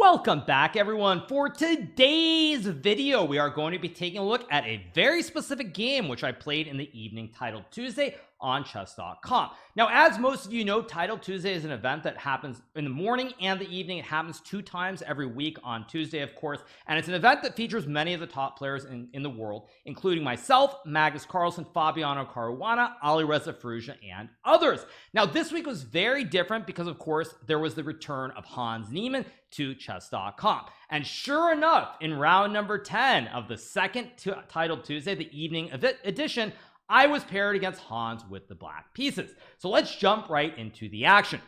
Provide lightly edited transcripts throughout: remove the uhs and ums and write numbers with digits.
Welcome back, everyone. For today's video, we are going to be taking a look at a very specific game which I played in the evening, titled Tuesday on chess.com. Now, as most of you know, Titled Tuesday is an event that happens in the morning and the evening. It happens 2 times every week on Tuesday, of course, and it's an event that features many of the top players in the world, including myself, Magnus Carlsen, Fabiano Caruana, Alireza Firouzja, and others. Now, this week was very different because, of course, there was the return of Hans Niemann to chess.com. And sure enough, in round number 10 of the second Titled Tuesday, the evening edition, I was paired against Hans with the black pieces. So let's jump right into the action.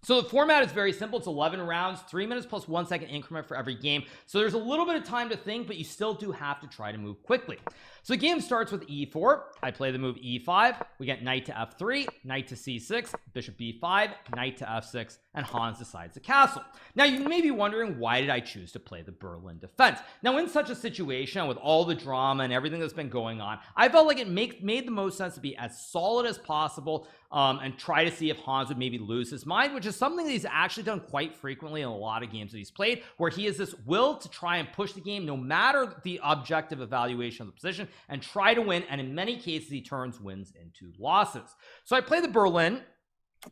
So the format is very simple. It's 11 rounds, 3 minutes plus 1 second increment for every game. So there's a little bit of time to think, but you still do have to try to move quickly. So the game starts with e4. I play the move e5. We get knight to f3, knight to c6, bishop b5, knight to f6, and Hans decides to castle. Now you may be wondering, why did I choose to play the Berlin defense? Now, in such a situation with all the drama and everything that's been going on, I felt like it made the most sense to be as solid as possible and try to see if Hans would maybe lose his mind, which is something that he's actually done quite frequently in a lot of games that he's played, where he has this will to try and push the game no matter the objective evaluation of the position and try to win, and in many cases he turns wins into losses. So I play the Berlin.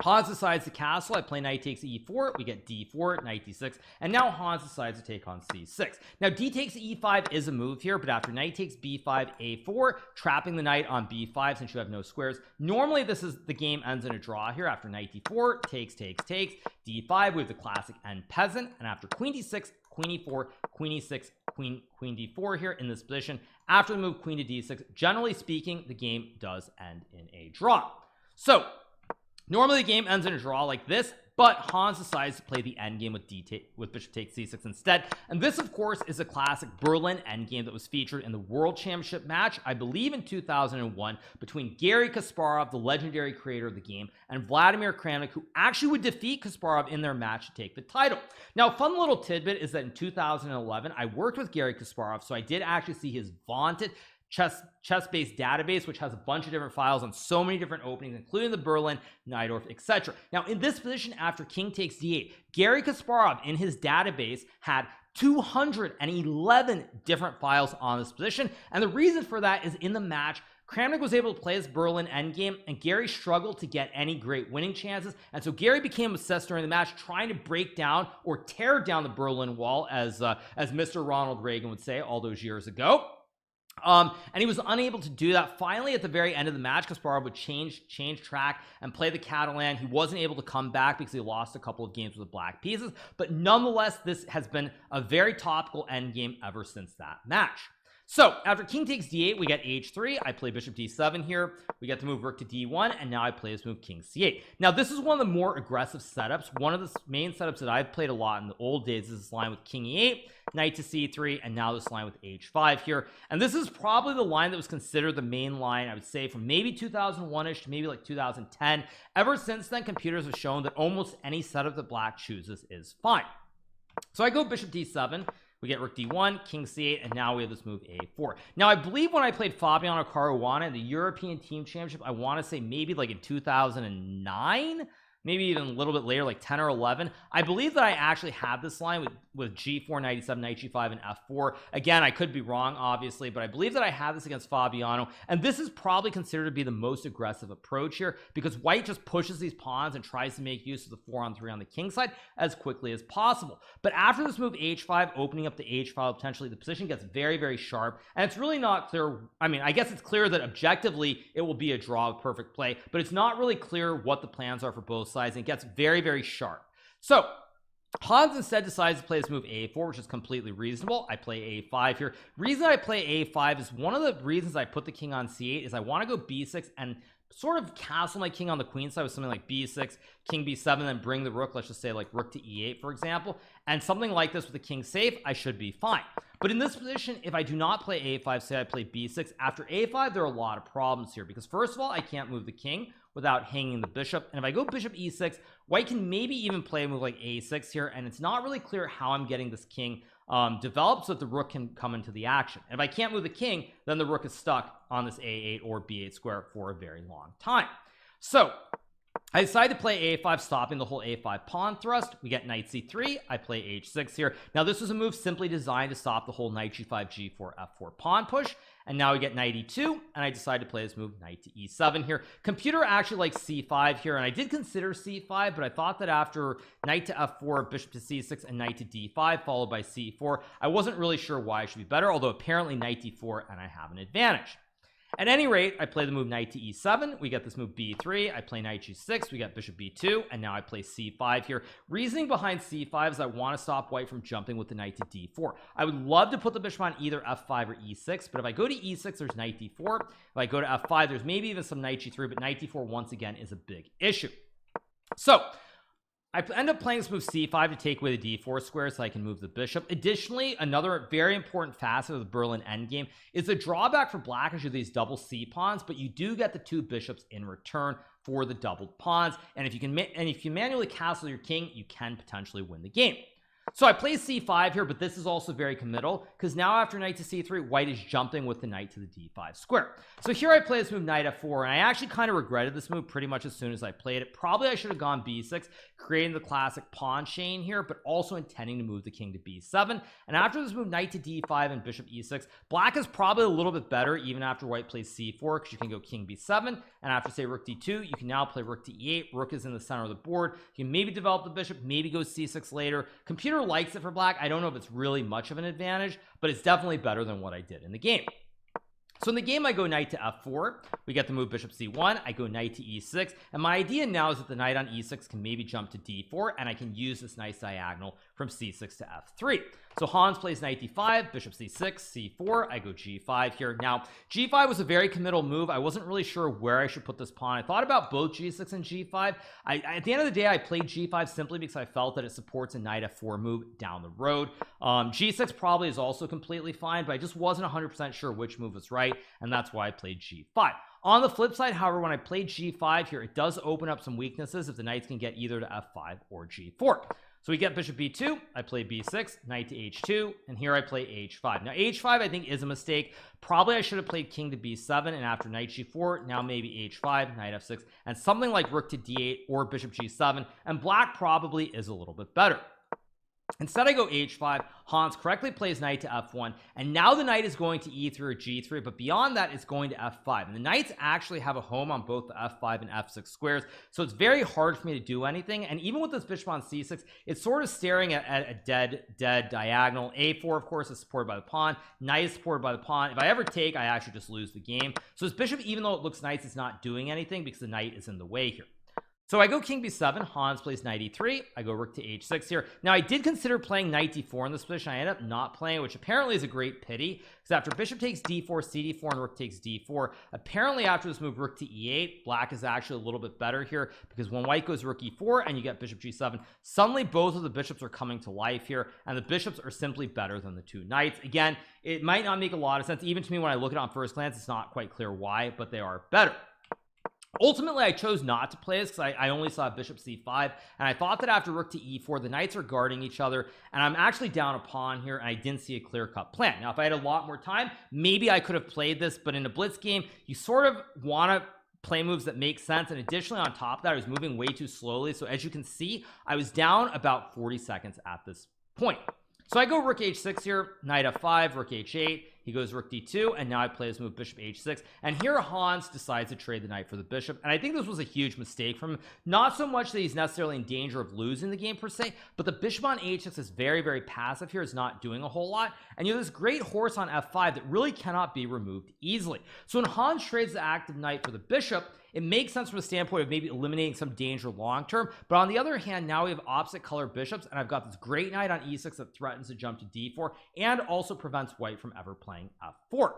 Hans decides to castle. I play knight takes e4. We get d4, knight d6, and now Hans decides to take on c6. Now d takes e5 is a move here, but after knight takes b5, a4, trapping the knight on b5 since you have no squares. Normally the game ends in a draw here. After knight d4, takes, d5, we have the classic end peasant, and after queen d6, queen e4, queen e6, queen d4 here in this position. After the move queen to d6, generally speaking, the game does end in a draw. So normally the game ends in a draw like this, but Hans decides to play the endgame with bishop takes c6 instead. And this, of course, is a classic Berlin endgame that was featured in the World Championship match, I believe in 2001, between Garry Kasparov, the legendary creator of the game, and Vladimir Kramnik, who actually would defeat Kasparov in their match to take the title. Now, a fun little tidbit is that in 2011, I worked with Garry Kasparov, so I did actually see his vaunted chess-based database, which has a bunch of different files on so many different openings, including the Berlin, Najdorf, etc. Now, in this position, after king takes d8, Garry Kasparov in his database had 211 different files on this position, and the reason for that is in the match, Kramnik was able to play his Berlin endgame, and Garry struggled to get any great winning chances, and so Garry became obsessed during the match, trying to break down or tear down the Berlin Wall, as Mr. Ronald Reagan would say all those years ago. And he was unable to do that. Finally, at the very end of the match, Kasparov would change track and play the Catalan. He wasn't able to come back because he lost a couple of games with the black pieces, but nonetheless, this has been a very topical endgame ever since that match. So after king takes d8, we get h3. I play bishop d7 here. We get to move rook to d1, and now I play this move king c8. Now, this is one of the more aggressive setups. One of the main setups that I've played a lot in the old days is this line with king e8, knight to c3, and now this line with h5 here. And this is probably the line that was considered the main line, I would say, from maybe 2001-ish to maybe like 2010. Ever since then, computers have shown that almost any setup that black chooses is fine. So I go bishop d7. We get rook d1, king c8, and now we have this move a4. Now, I believe when I played Fabiano Caruana in the European Team Championship, I want to say maybe like in 2009, maybe even a little bit later, like 10 or 11, I believe that I actually had this line with g4, knight e7, knight g5, and f4. Again, I could be wrong, obviously, but I believe that I had this against Fabiano, and this is probably considered to be the most aggressive approach here, because white just pushes these pawns and tries to make use of the 4-on-3 on the king side as quickly as possible. But after this move h5, opening up the h file, potentially the position gets very, very sharp, and it's really not clear. I mean, I guess it's clear that objectively it will be a draw with perfect play, but it's not really clear what the plans are for both sides, and it gets very, very sharp. So Hans instead decides to play this move a4, which is completely reasonable. I play a5 here. Reason I play a5 is one of the reasons I put the king on c8 is I want to go b6 and sort of castle my king on the queen side with something like b6, king b7, then bring the rook, let's just say like rook to e8, for example. And something like this with the king safe, I should be fine. But in this position, if I do not play a5, say I play b6, after a5, there are a lot of problems here, because first of all, I can't move the king without hanging the bishop, and if I go bishop e6, white can maybe even play a move like a6 here, and it's not really clear how I'm getting this king developed so that the rook can come into the action. And if I can't move the king, then the rook is stuck on this a8 or b8 square for a very long time. So I decided to play a5, stopping the whole a5 pawn thrust. We get knight c3. I play h6 here. Now this was a move simply designed to stop the whole knight g5 g4 f4 pawn push, and now we get knight e2, and I decided to play this move knight to e7 here. Computer actually likes c5 here, and I did consider c5, but I thought that after knight to f4, bishop to c6, and knight to d5 followed by c4, I wasn't really sure why it should be better, although apparently knight d4 and I have an advantage. At any rate, I play the move knight to e7. We get this move b3. I play knight g6. We get bishop b2, and now I play c5 here. Reasoning behind c5 is I want to stop white from jumping with the knight to d4. I would love to put the bishop on either f5 or e6, but if I go to e6, there's knight d4. If I go to f5, there's maybe even some knight g3, but knight d4 once again is a big issue. So I end up playing this move c5 to take away the d4 square so I can move the bishop. Additionally, another very important facet of the Berlin endgame is the drawback for black is you have these double c pawns, but you do get the 2 bishops in return for the doubled pawns, and if you manually castle your king, you can potentially win the game. So I play c5 here, but this is also very committal because now after knight to c3, white is jumping with the knight to the d5 square. So here I play this move knight f4, and I actually kind of regretted this move pretty much as soon as I played it. Probably I should have gone b6, creating the classic pawn chain here, but also intending to move the king to b7. And after this move knight to d5 and bishop e6, black is probably a little bit better even after white plays c4 because you can go king b7, and after say rook d2, you can now play rook to e8. Rook is in the center of the board. You can maybe develop the bishop, maybe go c6 later. Computer likes it for black. I don't know if it's really much of an advantage, but it's definitely better than what I did in the game. So in the game, I go knight to f4. We get the move bishop c1. I go knight to e6, and my idea now is that the knight on e6 can maybe jump to d4, and I can use this nice diagonal from c6 to f3. So Hans plays knight d5, bishop c6, c4. I go g5 here. Now g5 was a very committal move. I wasn't really sure where I should put this pawn. I thought about both g6 and g5. At the end of the day, I played g5 simply because I felt that it supports a knight f4 move down the road. G6 probably is also completely fine, but I just wasn't 100% sure which move was right, and that's why I played g5. On the flip side, however, when I played g5 here, it does open up some weaknesses if the knights can get either to f5 or g4. So we get bishop b2. I play b6, knight to h2, and here I play h5. Now h5 I think is a mistake. Probably I should have played king to b7, and after knight g4, now maybe h5, knight f6, and something like rook to d8 or bishop g7, and black probably is a little bit better. Instead I go h5. Hans correctly plays knight to f1, and now the knight is going to e3 or g3, but beyond that it's going to f5, and the knights actually have a home on both the f5 and f6 squares, so it's very hard for me to do anything. And even with this bishop on c6, it's sort of staring at a dead diagonal. a4 of course is supported by the pawn, knight is supported by the pawn. If I ever take, I actually just lose the game. So this bishop, even though it looks nice, it's not doing anything because the knight is in the way here. So I go king b7. Hans plays knight e3. I go rook to h6 here. Now I did consider playing knight d4 in this position. I ended up not playing, which apparently is a great pity, because after bishop takes d4, cd4, and rook takes d4, apparently after this move rook to e8, black is actually a little bit better here, because when white goes rook e4 and you get bishop g7, suddenly both of the bishops are coming to life here, and the bishops are simply better than the 2 knights. Again, it might not make a lot of sense. Even to me, when I look at it on first glance, it's not quite clear why, but they are better. Ultimately, I chose not to play this because I only saw bishop c5, and I thought that after rook to e4, the knights are guarding each other, and I'm actually down a pawn here, and I didn't see a clear-cut plan. Now, if I had a lot more time, maybe I could have played this, but in a blitz game, you sort of want to play moves that make sense. And additionally, on top of that, I was moving way too slowly, so as you can see, I was down about 40 seconds at this point. So I go rook h6 here, knight f5, rook h8. He goes rook d2, and now I play this move bishop h6, and here Hans decides to trade the knight for the bishop, and I think this was a huge mistake from him. Not so much that he's necessarily in danger of losing the game per se, but the bishop on h6 is very passive here. It's not doing a whole lot, and you have this great horse on f5 that really cannot be removed easily. So when Hans trades the active knight for the bishop, it makes sense from the standpoint of maybe eliminating some danger long term, but on the other hand, now we have opposite color bishops, and I've got this great knight on e6 that threatens to jump to d4 and also prevents white from ever playing f4.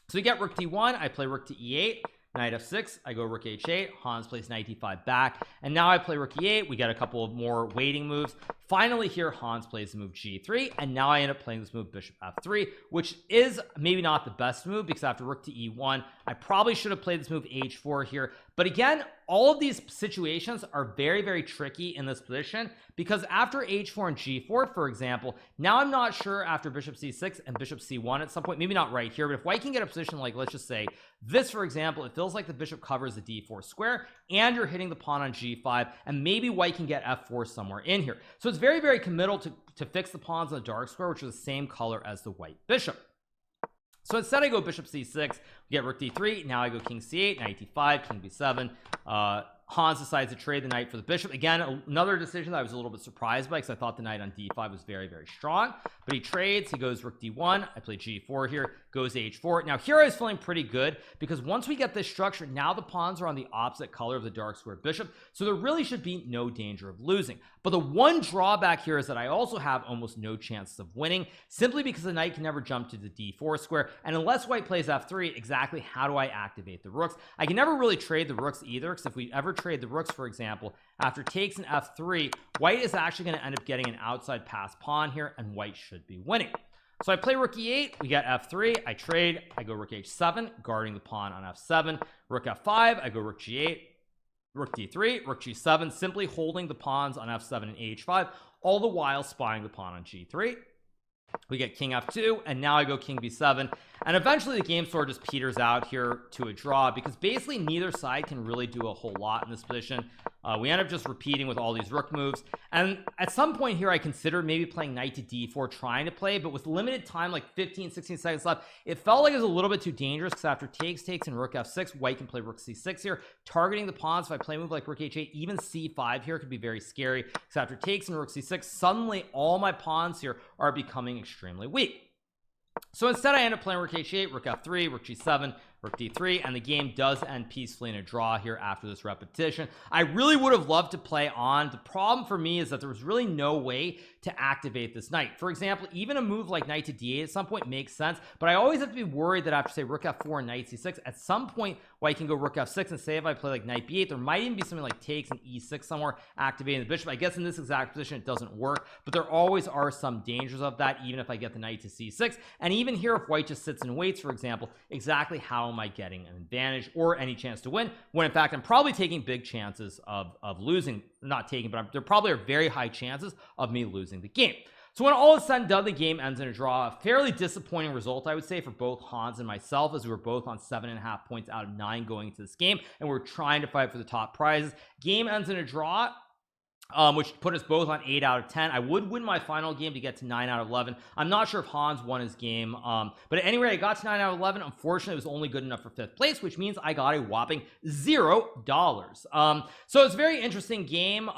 So we get rook d1. I play rook to e8, knight f6. I go rook h8. Hans plays knight d5 back, and now I play rook e8. We get a couple of more waiting moves. finally here Hans plays the move g3, and now I end up playing this move bishop f3, which is maybe not the best move, because after rook to e1 I probably should have played this move h4 here. But again, all of these situations are very, very tricky in this position, because after h4 and g4, for example, now I'm not sure after bishop c6 and bishop c1 at some point, maybe not right here, but if white can get a position like, let's just say this, for example, it feels like the bishop covers the d4 square and you're hitting the pawn on g5, and maybe white can get f4 somewhere in here. So it's very, very committal to fix the pawns on the dark square, which is the same color as the white bishop. So instead I go bishop c6, we get rook d3, now I go king c8, knight d5, king b7. Hans decides to trade the knight for the bishop. Again, another decision that I was a little bit surprised by, because I thought the knight on d5 was very, very strong. But he trades, he goes rook d1, I play g4 here, goes h4. Now here I was feeling pretty good, because once we get this structure, now the pawns are on the opposite color of the dark square bishop, so there really should be no danger of losing. But the one drawback here is that I also have almost no chances of winning, simply because the knight can never jump to the d4 square, and unless white plays f3, exactly how do I activate the rooks? I can never really trade the rooks either, because if we ever trade the rooks, for example, after takes an f3, white is actually going to end up getting an outside pass pawn here, and white should be winning. So I play rook e8, we get f3, I trade, I go rook h7, guarding the pawn on f7, rook f5, I go rook g8, rook d3, rook g7, simply holding the pawns on f7 and h5, all the while spying the pawn on g3. We get king f2, and now I go king b7, and eventually the game sort of just peters out here to a draw, because basically neither side can really do a whole lot in this position. We end up just repeating with all these rook moves, and at some point here I considered maybe playing knight to d4, trying to play, but with limited time, like 15-16 seconds left, it felt like it was a little bit too dangerous, because after takes and rook f6, white can play rook c6 here, targeting the pawns. If I play a move like rook h8, even c5 here could be very scary, because after takes and rook c6, suddenly all my pawns here are becoming extremely weak. So instead I end up playing rook h8, rook f3, rook g7, rook d3, and the game does end peacefully in a draw here after this repetition. I really would have loved to play on. The problem for me is that there was really no way to activate this knight. For example, even a move like knight to d8 at some point makes sense, but I always have to be worried that after, say, rook f4 and knight c6, at some point white can go rook f6, and say if I play like knight b8, there might even be something like takes and e6 somewhere activating the bishop. I guess in this exact position it doesn't work, but there always are some dangers of that, even if I get the knight to c6. And even here, if white just sits and waits, for example, exactly how am I getting an advantage or any chance to win, when in fact I'm probably taking big chances of losing? Not taking, but there probably are very high chances of me losing the game. So when all is said and done, the game ends in a draw. A fairly disappointing result, I would say, for both Hans and myself, as we were both on 7.5 points out of 9 going into this game, and we're trying to fight for the top prizes. Game ends in a draw, which put us both on 8 out of 10. I would win my final game to get to 9 out of 11. I'm not sure if Hans won his game, but at any rate, I got to 9 out of 11. Unfortunately, it was only good enough for 5th place, which means I got a whopping $0. So it's a very interesting game.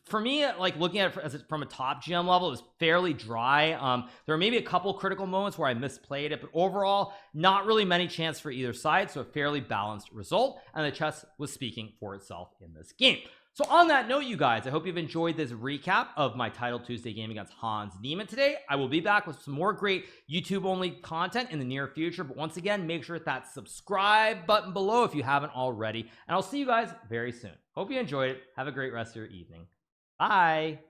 For me, like looking at it from a top GM level, it was fairly dry. There were maybe a couple critical moments where I misplayed it, but overall, not really many chances for either side, so a fairly balanced result, and the chess was speaking for itself in this game. So on that note, you guys, I hope you've enjoyed this recap of my Titled Tuesday game against Hans Niemann today. I will be back with some more great YouTube-only content in the near future, but once again, make sure to hit that subscribe button below if you haven't already, and I'll see you guys very soon. Hope you enjoyed it. Have a great rest of your evening. Bye.